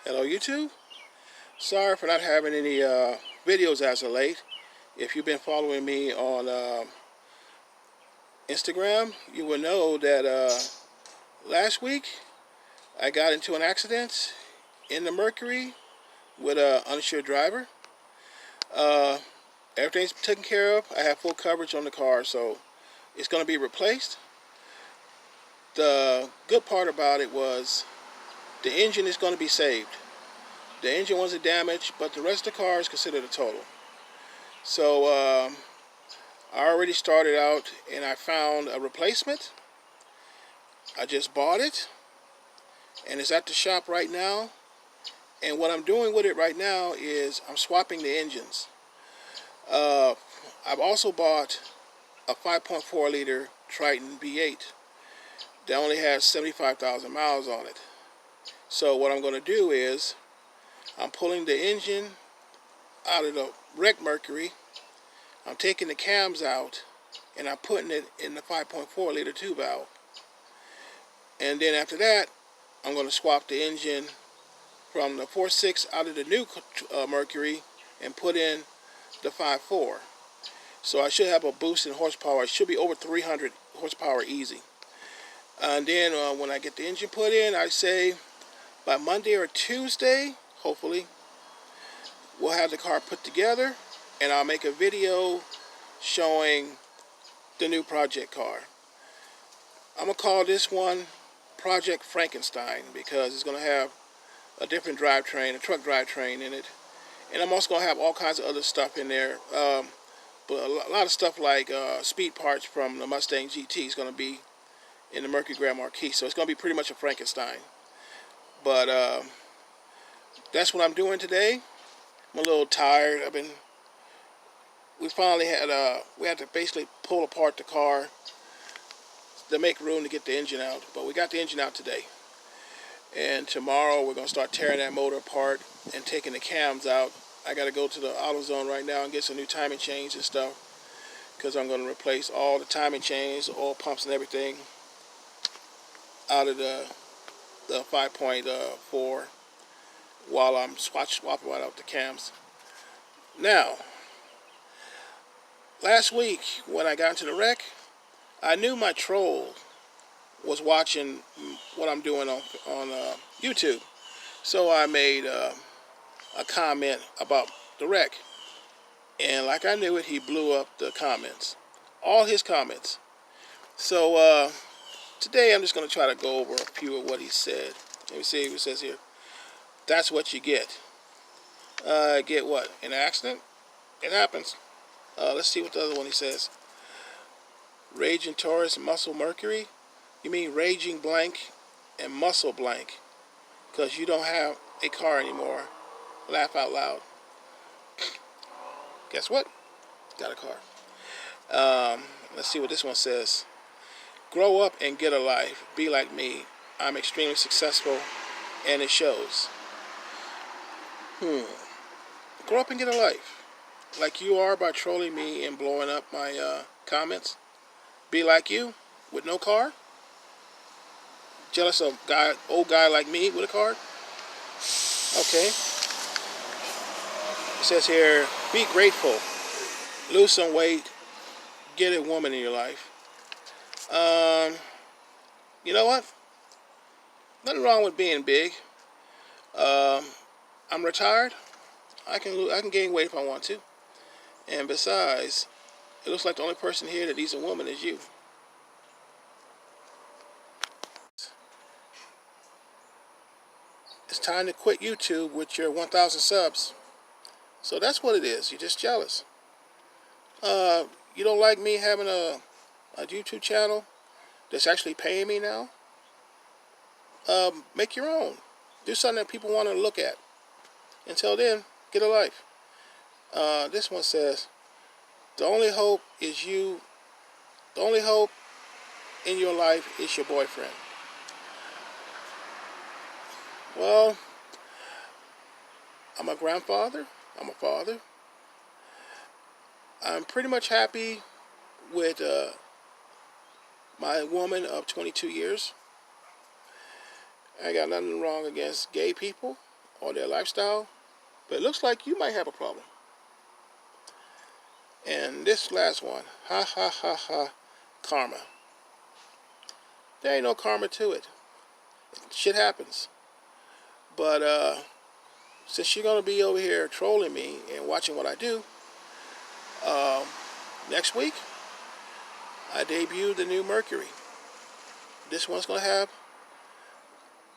Hello YouTube. Sorry for not having any videos as of late. If you've been following me on Instagram, you will know that last week I got into an accident in the Mercury with an uninsured driver. Uh, Everything's taken care of. I have full coverage on the car, so it's going to be replaced. The good part about it was the engine is going to be saved. The engine wasn't damaged, but the rest of the car is considered a total. So I already started out and I found a replacement. I just bought it and it's at the shop right now. And what I'm doing with it right now is I'm swapping the engines. I've also bought a 5.4 liter Triton V8 that only has 75,000 miles on it. So what I'm going to do is I'm pulling the engine out of the wrecked Mercury. I'm taking the cams out and I'm putting it in the 5.4 liter 2 valve. And then after that, I'm going to swap the engine from the 4.6 out of the new Mercury and put in the 5.4. So I should have a boost in horsepower. It should be over 300 horsepower easy. And then when I get the engine put in, I say by Monday or Tuesday, hopefully, we'll have the car put together and I'll make a video showing the new project car. I'm going to call this one Project Frankenstein because it's going to have a different drivetrain, a truck drivetrain in it. And I'm also going to have all kinds of other stuff in there. But a lot of stuff like speed parts from the Mustang GT is going to be in the Mercury Grand Marquis. So it's going to be pretty much a Frankenstein. But that's what I'm doing today. I'm a little tired. We finally had to basically pull apart the car to make room to get the engine out. But we got the engine out today. And tomorrow we're going to start tearing that motor apart and taking the cams out. I got to go to the AutoZone right now and get some new timing chains and stuff because I'm going to replace all the timing chains, oil pumps and everything out of the 5.4 while I'm swapping right out the cams. Now, last week when I got into the wreck, I knew my troll was watching what I'm doing on YouTube. So I made a comment about the wreck. And like I knew it, he blew up the comments. All his comments. So today I'm just going to try to go over a few of what he said. Let me see what it says here. That's what you get. Get what? An accident? It happens. Let's see what the other one he says. Raging Taurus, Muscle Mercury. You mean Raging Blank and Muscle Blank. Because you don't have a car anymore. Laugh out loud. Guess what? Got a car. Let's see what this one says. Grow up and get a life. Be like me. I'm extremely successful and it shows. Grow up and get a life. Like you are by trolling me and blowing up my comments. Be like you with no car. Jealous of old guy like me with a car. Okay. It says here, be grateful. Lose some weight. Get a woman in your life. You know what? Nothing wrong with being big. I'm retired. I can gain weight if I want to. And besides, it looks like the only person here that needs a woman is you. It's time to quit YouTube with your 1,000 subs. So that's what it is. You're just jealous. You don't like me having a YouTube channel that's actually paying me now? Make your own. Do something that people want to look at. Until then, get a life. This one says, the only hope is you. The only hope in your life is your boyfriend. Well, I'm a grandfather. I'm a father. I'm pretty much happy with my woman of 22 years. I got nothing wrong against gay people or their lifestyle. But it looks like you might have a problem. And this last one, ha ha ha ha, karma. There ain't no karma to it. Shit happens. But since you're gonna be over here trolling me and watching what I do, next week I debuted the new Mercury. This one's gonna have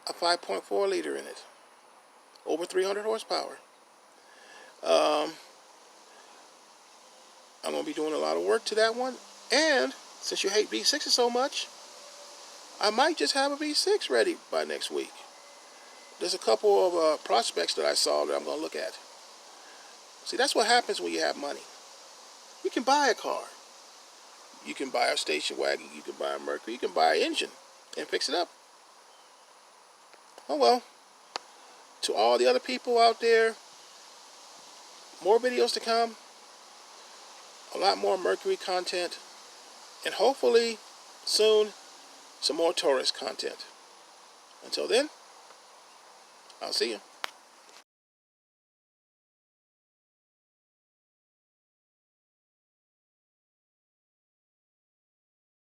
a 5.4 liter in it, over 300 horsepower. I'm going to be doing a lot of work to that one. And since you hate V6s so much, I might just have a V6 ready by next week. There's a couple of prospects that I saw that I'm going to look at. See, that's what happens when you have money. You can buy a car. You can buy a station wagon. You can buy a Mercury. You can buy an engine and fix it up. Oh well. To all the other people out there, more videos to come. A lot more Mercury content. And hopefully, soon, some more Taurus content. Until then, I'll see you.